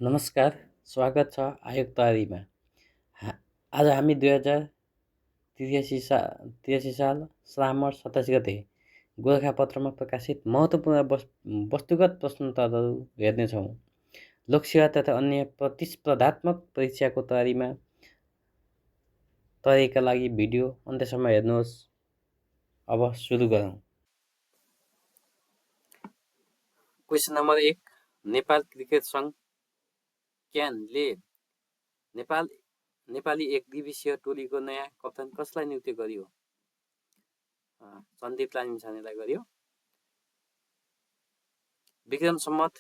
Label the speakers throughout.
Speaker 1: नमस्कार, स्वागत छ आयोग तयारीमा। आज हामी 2083 साल श्रावण 27 गते गोरखापत्रमा प्रकाशित महत्त्वपूर्ण वस्तुगत प्रश्नोत्तरहरू हेर्नेछौँ। लोकसेवा तथा अन्य प्रतिस्पर्धात्मक परीक्षाको तयारीका लागि भिडियो अन्त्यसम्म हेर्नुहोस्। अब सुरु गरौँ। क्वेसन नम्बर 1, नेपाल क्रिकेट सङ्घ क्यानले नेपाली एक दिवसीय टोलीको नयाँ कप्तान कसलाई नियुक्ति गर्यो? सन्दीप लामिछानेलाई गर्यो। विक्रम सम्वत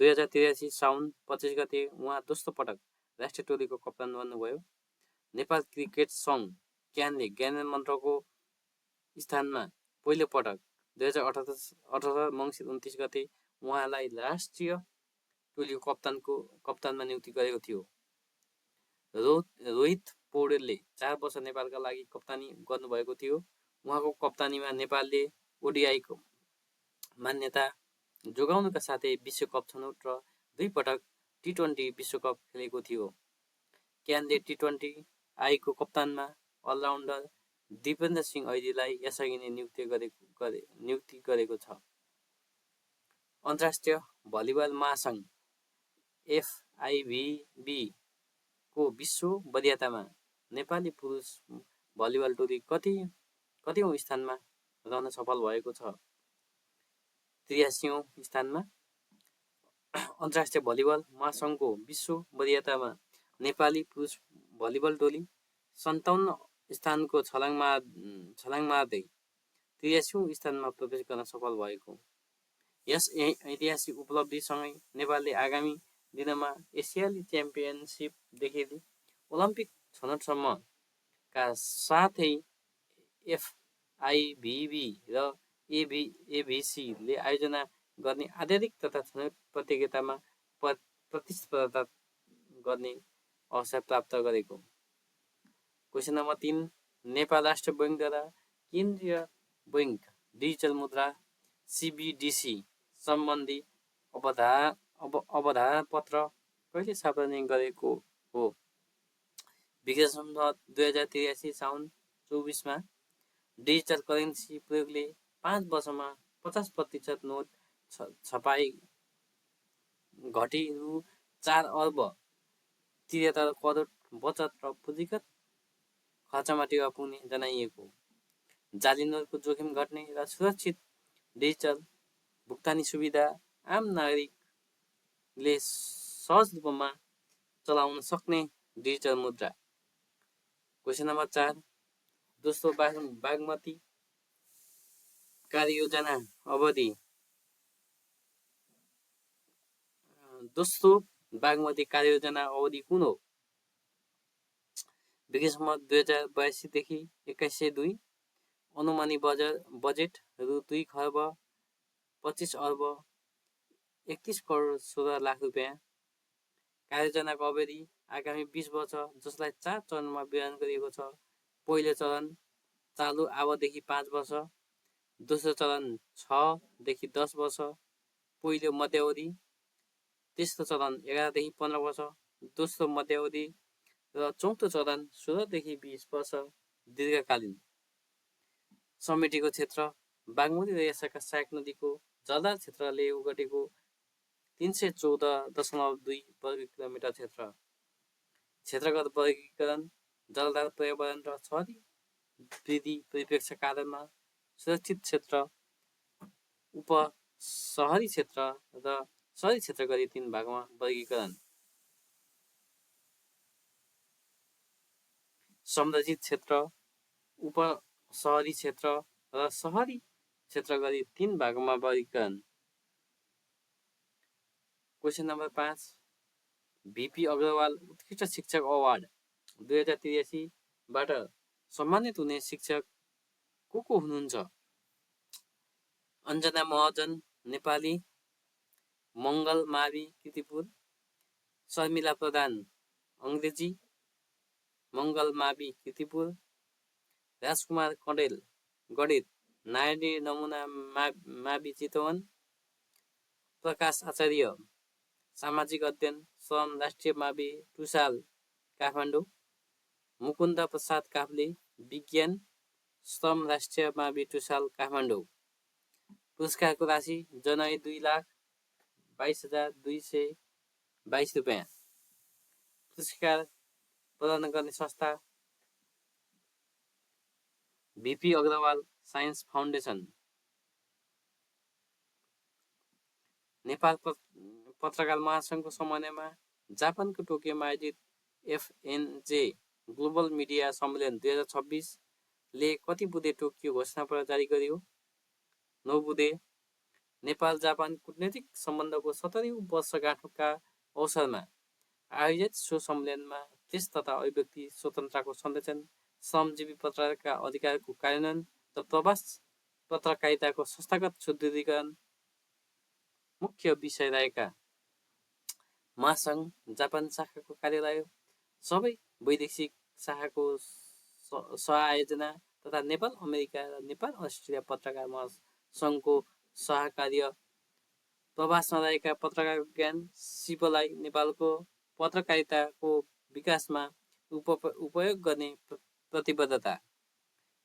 Speaker 1: 2083 साउन 25 गते उहाँ दोस्रो पटक राष्ट्रिय टोलीको कप्तान बन्नुभयो। नेपाल क्रिकेट सङ्घ क्यानले ज्ञानेन्द्र मन्त्रको स्थानमा पहिलो पटक 2018 मङ्सिर 29 गते उहाँलाई राष्ट्रिय टोलीको कप्तानमा नियुक्ति गरेको थियो। रोहित पौडेलले 4 वर्ष नेपालका लागि कप्तानी गर्नुभएको थियो। उहाँको कप्तानीमा नेपालले ओडिआईको मान्यता जोगाउनुका साथै विश्वकप छनौट र 2 पटक टी20 विश्वकप खेलेको थियो। क्यानले टी20 आईको कप्तानमा अलराउन्डर दिपेन्द्र सिंह ऐरीलाई यसअघि नै नियुक्ति गरेको छ। अन्तर्राष्ट्रिय भलिबल महासङ्घ FIVB को विश्व वरियतामा नेपाली पुरुष भलिबल टोली कतिौँ स्थानमा रहन सफल भएको छ? 83औं स्थानमा। अन्तर्राष्ट्रिय भलिबल महासङ्घको विश्व वरियतामा नेपाली पुरुष भलिबल टोली 57 स्थानको छलाङ मार्दै 83औं स्थानमा प्रवेश गर्न सफल भएको। यस ऐतिहासिक उपलब्धिसँगै नेपालले आगामी दिनमा एसियाली च्याम्पियनसिपदेखि ओलम्पिक छनौटसम्मका साथै FIVB र ABCले आयोजना गर्ने आधिकारिक तथा छनौट प्रतियोगितामा प्रतिस्पर्धा गर्ने अवसर प्राप्त गरेको। क्वेसन नम्बर 3, नेपाल राष्ट्र बैङ्कद्वारा केन्द्रीय बैङ्क डिजिटल मुद्रा CBDC सम्बन्धी अवधारणा-पत्र कहिले सार्वजनिक गरेको हो? विक्रम सम्वत 2083 साउन 24 मा। डिजिटल करेन्सी प्रयोगले 5 वर्षमा 50% नोट छपाई घटी रु 4 अर्ब 73 करोड बचत र पुँजीगत खर्चमा टेवा पुग्ने जनाइएको। जाली नोटको जोखिम घट्ने र सुरक्षित डिजिटल भुक्तानी सुविधा आम नागरिकले सहज रूपमा चलाउन सक्ने डिजिटल मुद्रा। क्वेसन नम्बर 4, दोस्रो बागमती कार्ययोजना अवधि कुन हो? विक्रम सम्वत 2082 देखि 2102। अनुमानी बजेट रु 2 खर्ब 25 अर्ब 31 करोड 16 लाख रुपियाँ। कार्ययोजनाको अवधि आगामी 20 वर्ष, जसलाई 4 चरणमा विभाजन गरिएको छ। पहिलो चरण चालु आवधिदेखि 5 वर्ष, दोस्रो चरण 6 देखि 10 वर्ष, पहिलो मध्यावधि, तेस्रो चरण 11 देखि 15 वर्ष, दोस्रो मध्यावधि र चौथो चरण 16 देखि 20 वर्ष दीर्घकालीन। समेटेको क्षेत्र बागमती र यसका सहायक नदीको जलधार क्षेत्रले ओगटेको 314.2 वर्ग किलोमिटर क्षेत्र। क्षेत्रगत वर्गीकरण जलधार पर्यावरण र शहरी वृद्धि परिप्रेक्ष्य कारणमा सुरक्षित क्षेत्र, उपशहरी क्षेत्र र शहरी क्षेत्र गरी 3 भागमा वर्गीकरण। संरक्षित क्षेत्र, उपशहरी क्षेत्र र शहरी क्षेत्र गरी 3 भागमा वर्गीकरण। क्वेसन नम्बर 5, VP अग्रवाल उत्कृष्ट शिक्षक अवार्ड 2083 बाट सम्मानित हुने शिक्षक को हुनुहुन्छ? अञ्जना महर्जन नेपाली, मङ्गल मावि कीर्तिपुर, शर्मिला प्रधान अङ्ग्रेजी, मङ्गल मावि कीर्तिपुर, राजकुमार कँडेल गणित, नारायणी नमुना मावि चितवन, प्रकाश आचार्य सामाजिक अध्ययन श्रम राष्ट्रिय मावि टुसाल काठमाडौँ। मुकुन्द प्रसाद काफ्ले विज्ञान श्रम राष्ट्रिय मावि टुसाल काठमाडौँ। पुरस्कारको राशि जनवरी 2,22,222 रुपियाँ। पुरस्कार प्रदान गर्ने संस्था VP Agarwal science foundation. Nepal पत्रकार महासङ्घको समन्वयमा जापानको टोकियोमा आयोजित FNJ ग्लोबल मिडिया सम्मेलन 2026 ले कति बुँदे टोकियो घोषणापत्र जारी गर्यो। 9 बुँदे। नेपाल जापान कूटनैतिक सम्बन्धको 70औं वर्षगाँठका अवसरमा आयोजित सो सम्मेलनमा प्रेस तथा अभिव्यक्ति स्वतन्त्रताको संरक्षण, श्रमजीवी पत्रकारका अधिकारको कार्यान्वयन र प्रवास पत्रकारिताको संस्थागत सुदृढीकरण मुख्य विषय रहेका महासङ्घ जापान शाखाको कार्यालय, सबै वैदेशिक शाखाको सहआयोजना तथा नेपाल अमेरिका र नेपाल अस्ट्रेलिया पत्रकार महासङ्घको सहकार्य, प्रवासमा रहेका पत्रकार ज्ञान शिल्पलाई नेपालको पत्रकारिताको विकासमा उपयोग गर्ने प्रतिबद्धता,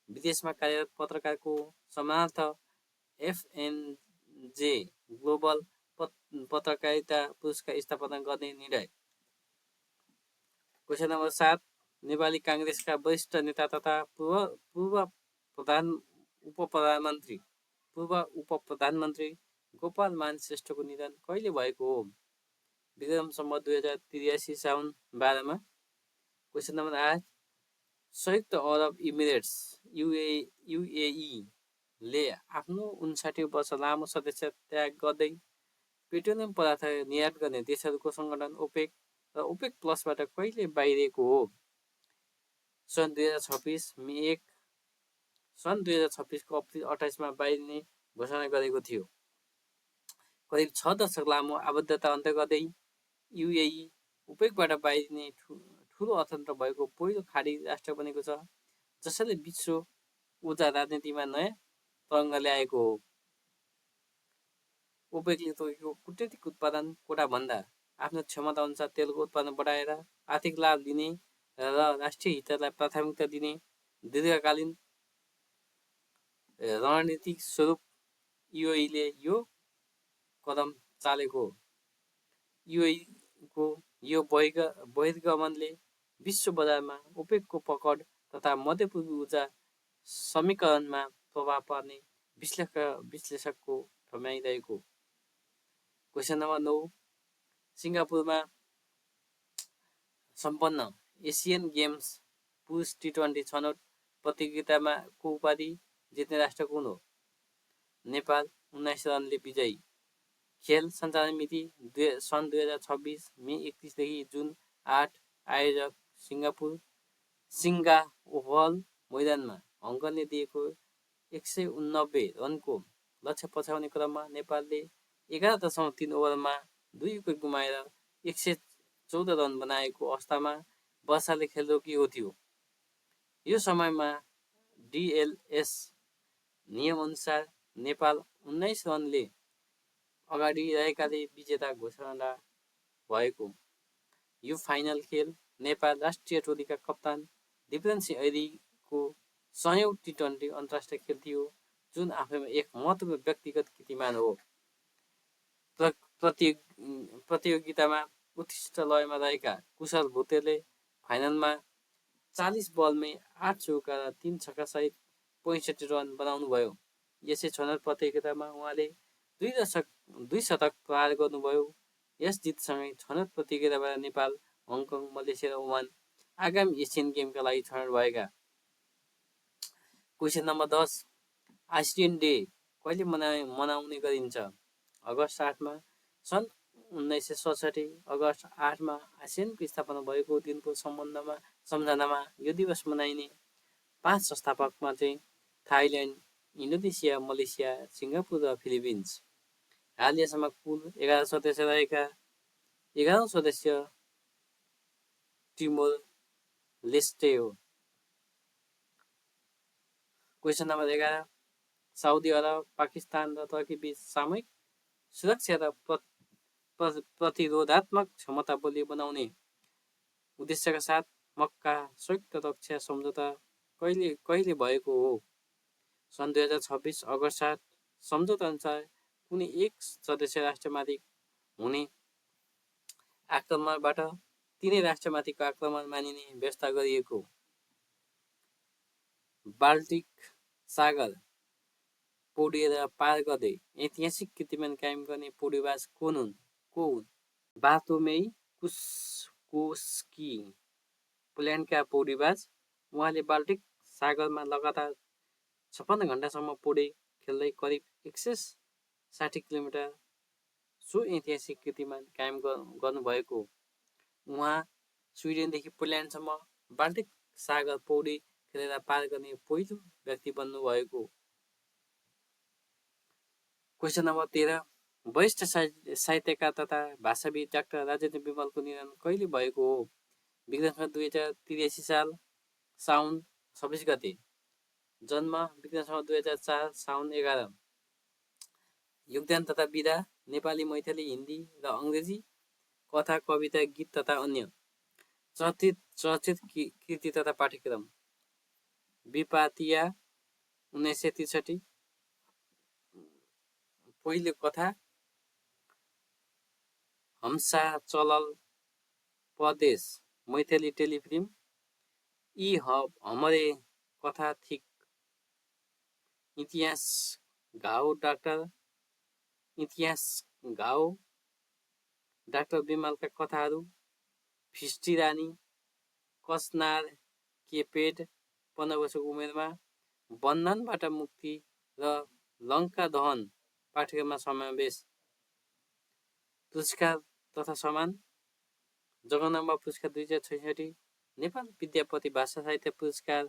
Speaker 1: विदेशमा कार्यरत पत्रकारको सम्मानार्थ FNJ ग्लोबल पत्रकारिता पुरस्कार स्थापना गर्ने निर्णय। क्वेसन नम्बर 7, नेपाली काङ्ग्रेसका वरिष्ठ नेता तथा पूर्व उपप्रधानमन्त्री गोपाल मान श्रेष्ठको निधन कहिले भएको हो। विक्रम सम्वत 2083 साउन 12मा। क्वेसन नम्बर 8, संयुक्त अरब इमिरेट्स UAE ले आफ्नो 59 वर्ष लामो सदस्य त्याग गर्दै पेट्रोलियम पदार्थ निर्यात गर्ने देशहरूको सङ्गठन ओपेक र ओपेक प्लसबाट कहिले बाहिरिएको हो। सन् 2026 मे 1, सन् 2026 को अप्रिल 28मा बाहिरिने घोषणा गरेको थियो। करिब 6 दशक लामो आबद्धता अन्त्य गर्दै UAE ओपेकबाट बाहिरिने ठुलो अर्थतन्त्र भएको पहिलो खाडी राष्ट्र बनेको छ, जसले विश्व ऊर्जा राजनीतिमा नयाँ तरङ्ग ल्याएको हो। ओपेकले तोकेको कूटनीतिक उत्पादन कोटाभन्दा आफ्नो क्षमता अनुसार तेलको उत्पादन बढाएर आर्थिक लाभ लिने र राष्ट्रिय हितलाई प्राथमिकता दिने दीर्घकालीन रणनीतिक स्वरूप UAE यो कदम चालेको हो। UAE को यो बहिर्गमनले विश्व बजारमा ओपेकको पकड तथा मध्यपूर्वी ऊर्जा समीकरणमा प्रभाव पार्ने विश्लेषकको ठम्याइरहेको। क्वेसन नम्बर 9, सिङ्गापुरमा सम्पन्न एसियन गेम्स पुरुष T20 छनौट प्रतियोगितामा को उपाधि जित्ने राष्ट्र कुन हो। नेपाल 19 रनले विजयी। खेल सञ्चालन मिति सन् 2026 मे 31 देखि जुन 8। आयोजक सिङ्गापुर सिङ्गा ओभल मैदानमा हङकङले दिएको 189 रनको लक्ष्य पछ्याउने क्रममा नेपालले 11.3 ओभरमा 2 विकेट गुमाएर 114 रन बनाएको अवस्थामा वर्षाले खेल रोकिएको थियो। यो समयमा DLS नियमअनुसार नेपाल 19 रनले अगाडि रहेकाले विजेता घोषणा भएको। यो फाइनल खेल नेपाल राष्ट्रिय टोलीका कप्तान दिपेन्द्रसिंह ऐरीको 100औं T20 अन्तर्राष्ट्रिय खेल थियो, जुन आफैमा एक महत्त्वपूर्ण व्यक्तिगत कीर्तिमान हो। प्रतियोगितामा उत्कृष्ट लयमा रहेका कुशल भुतेले फाइनलमा 40 बलमै 8 चौका र 3 छक्का सहित 65 रन बनाउनुभयो। यसै छनौट प्रतियोगितामा उहाँले 2 शतक प्रहार गर्नुभयो। यस जितसँगै छनौट प्रतियोगिताबाट नेपाल, हङकङ, मलेसिया र ओमान आगामी एसियन गेमका लागि छनौट भएका। क्वेसन नम्बर 10, आइसल्यान्ड डे कहिले मनाउने गरिन्छ। अगस्त 8मा। सन् 1967 अगस्त 8मा आइसल्यान्डको स्थापना भएको दिनको सम्झनामा यो दिवस मनाइने। 5 संस्थापकमा चाहिँ थाइल्यान्ड, इन्डोनेसिया, मलेसिया, सिङ्गापुर र फिलिपिन्स। हालसम्म कुल 11 सदस्य रहेका 11औं सदस्य टिमोर लेस्टे हो। Question number 11, Saudi Arabia, Pakistan र टर्की बीच सामूहिक सुरक्षा र प्रतिरोधात्मक क्षमता बलियो बनाउने उद्देश्यका साथ मक्का संयुक्त रक्षा सम्झौता कहिले भएको हो? सन् 2026 अगस्त 7 सम्झौता अनुसार कुनै एक सदस्य राष्ट्रमाथि हुने आक्रमणबाट तिनै राष्ट्रमाथिको आक्रमण मानिने व्यवस्था गरिएको। बाल्टिक सागर पौडिएर पार गर्दै ऐतिहासिक कीर्तिमान कायम गर्ने पौडीबाज को हुन्? बार्तोमेई कुस्कोस्की पोल्यान्डका पौडीबाज। उहाँले बाल्टिक सागरमा लगातार 56 घण्टासम्म पौडी खेल्दै करिब 160 किलोमिटर सो ऐतिहासिक कीर्तिमान कायम गर्नुभएको। उहाँ स्विडेनदेखि पोल्यान्डसम्म बाल्टिक सागर पौडी खेलेर पार गर्ने पहिलो व्यक्ति बन्नुभएको। क्वेसन नम्बर 13, वरिष्ठ साहित्यकार तथा भाषाविद डाक्टर राजेन्द्र विमलको निधन कहिले भएको हो? विक्रमसम्वत 2083 साल साउन 26 गते। जन्म विक्रमसम्वत 2004 साउन 11। योगदान तथा विधा नेपाली, मैथिली, हिन्दी र अङ्ग्रेजी, कथा, कविता, गीत तथा अन्य। चर्चित कृति तथा पाठ्यक्रम विपातिया 1963, पहिलो कथा हम्सा चलल परदेश, मैथिली टेलिफिल्म यी हमरे कथा थिक, इतिहास घाउ डाक्टर विमलका कथाहरू, फिस्टी रानी, कसनार के पेट, 15 वर्षको उमेरमा, बन्धनबाट मुक्ति र लङ्का दहन पाठ्यक्रममा समावेश। पुरस्कार तथा सम्मान जगदम्बा पुरस्कार 2066, नेपाल विद्यापति भाषा साहित्य पुरस्कार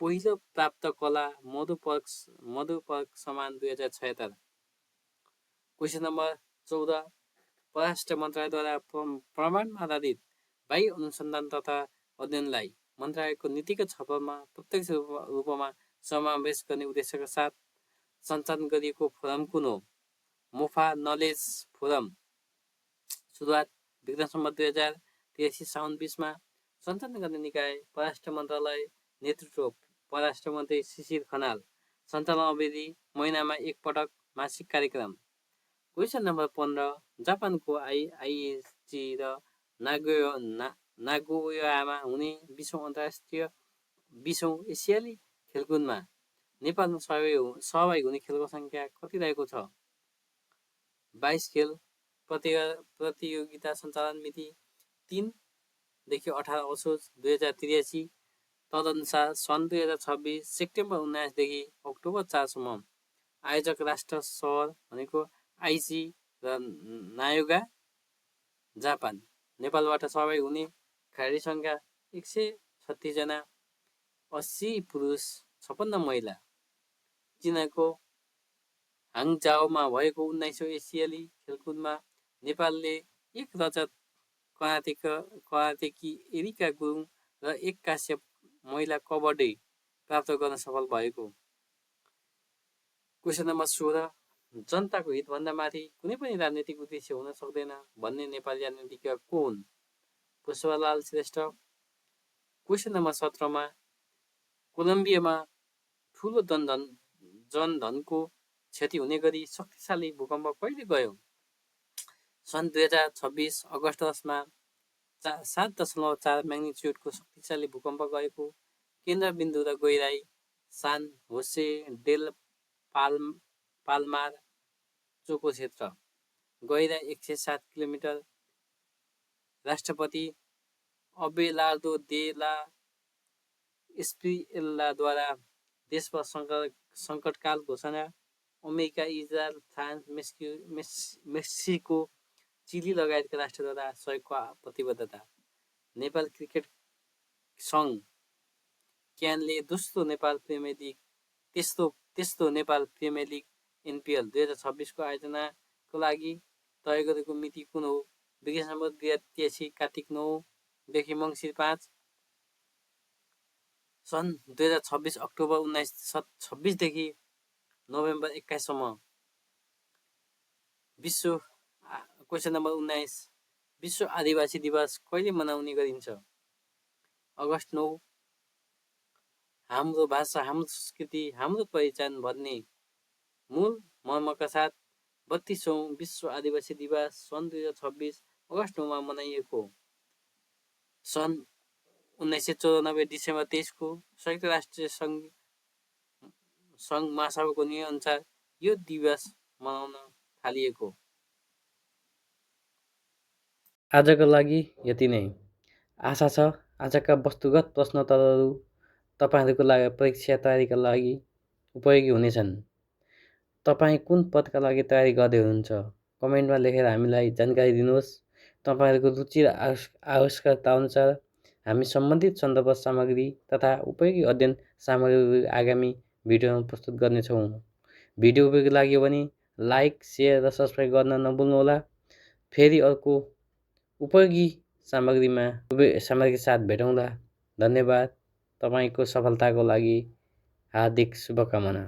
Speaker 1: पहिलो प्राप्त कला मधुपर्क सम्मान 2076। क्वेसन नम्बर 14, परराष्ट्र मन्त्रालयद्वारा प्रमाणमा आधारित बाह्य अनुसन्धान तथा अध्ययनलाई मन्त्रालयको नीतिगत छलफलमा प्रत्यक्ष रूपमा समावेश गर्ने उद्देश्यका साथ सञ्चालन गरिएको फोरम कुन हो? MOFA knowledge forum. सुरुवात विक्रमसम्वत 2083 साउन 20 मा सञ्चालन गर्ने निकाय परराष्ट्र मन्त्रालय, नेतृत्व परराष्ट्र मन्त्री शिशिर खनाल, सञ्चालन अवधि महिनामा एक पटक, मासिक कार्यक्रम। क्वेसन नम्बर 15, जापानको आइएचजी र नागोयामा हुने 20औं अन्तर्राष्ट्रिय 20औं एसियाली खेलकुदमा नेपालमा सहभागी हुने खेलको सङ्ख्या कति रहेको छ? 22 खेल। प्रतियोगिता सञ्चालन मिति 3 देखि 18 असोज 2083। तदनुसार सन् 2026 सेप्टेम्बर 19 देखि अक्टोबर 4 सम्म आयोजक राष्ट्र सहर भनेको आइची र नायोगा, जापान। नेपालबाट सहभागी हुने खेलाडी सङ्ख्या 136 जना, 80 पुरुष, 56 महिला। चीनको हाङजाओमा भएको 19औं एसियाली खेलकुदमा नेपालले एक रजत करातेकी एरिका गुरुङ र एक काश्य महिला कबड्डी प्राप्त गर्न सफल भएको। क्वेसन नम्बर 16, जनताको हितभन्दा माथि कुनै पनि राजनीतिक उद्देश्य हुन सक्दैन भन्ने नेपाली राजनीतिज्ञ को हुन्? पुष्पलाल श्रेष्ठ। क्वेसन नम्बर 17 मा कोलम्बियामा ठुलो जनधनको क्षति हुने गरी शक्तिशाली भूकम्प कहिले गयो? सन् 2026 अगस्त 10 मा 7.4 म्याग्निच्युडको शक्तिशाली भूकम्प गएको। केन्द्रबिन्दु र गहिराई सान होसे डेल पाल्मार चोको क्षेत्र, गहिराई 107 किलोमिटर। राष्ट्रपति अबेलार्दो दे ला एस्प्रिएल्लाद्वारा देशभर सङ्कटकाल घोषणा। America, Israel, France, Mexico, Chile लगायतका राष्ट्रद्वारा सहयोगको प्रतिबद्धता। नेपाल क्रिकेट सङ्घ क्यानले दोस्रो नेपाल प्रिमियर लिग तेस्रो नेपाल प्रिमियर लिग एनपिएल 2026 को आयोजनाको लागि तय गरेको मिति कुन हो? विक्रमसम्वत 2083 कार्तिक 9 देखि मङ्सिर 5। सन् 2026 अक्टोबर 1926 देखि नोभेम्बर 21 सम्म। क्वेसन नम्बर 19 विश्व आदिवासी दिवस कहिले मनाउने गरिन्छ? अगस्त 9। हाम्रो भाषा, हाम्रो संस्कृति, हाम्रो पहिचान भन्ने मूल मर्मका साथ 32औं विश्व आदिवासी दिवस सन् 2026 अगस्त 9मा मनाइएको। सन् 1994 डिसेम्बर 23 को संयुक्त राष्ट्र सङ्घ महासभाको नियमअनुसार यो दिवस मनाउन थालिएको। आजको लागि यति नै। आशा छ आजका वस्तुगत प्रश्नोत्तरहरू तपाईँहरूको लागि परीक्षा तयारीका लागि उपयोगी हुनेछन्। तपाईँ कुन पदका लागि तयारी गर्दै हुनुहुन्छ? कमेन्टमा लेखेर हामीलाई जानकारी दिनुहोस्। तपाईँहरूको रुचि र आवश्यकता अनुसार हामी सम्बन्धित सन्दर्भ सामग्री तथा उपयोगी अध्ययन सामग्रीहरू आगामी भिडियोमा प्रस्तुत गर्नेछौँ। भिडियो उपयोगी लाग्यो भने लाइक, सेयर र सब्सक्राइब गर्न नभुल्नुहोला। फेरि अर्को उपयोगी सामग्री साथ भेटौँला। धन्यवाद। तपाईँको सफलताको लागि हार्दिक शुभकामना।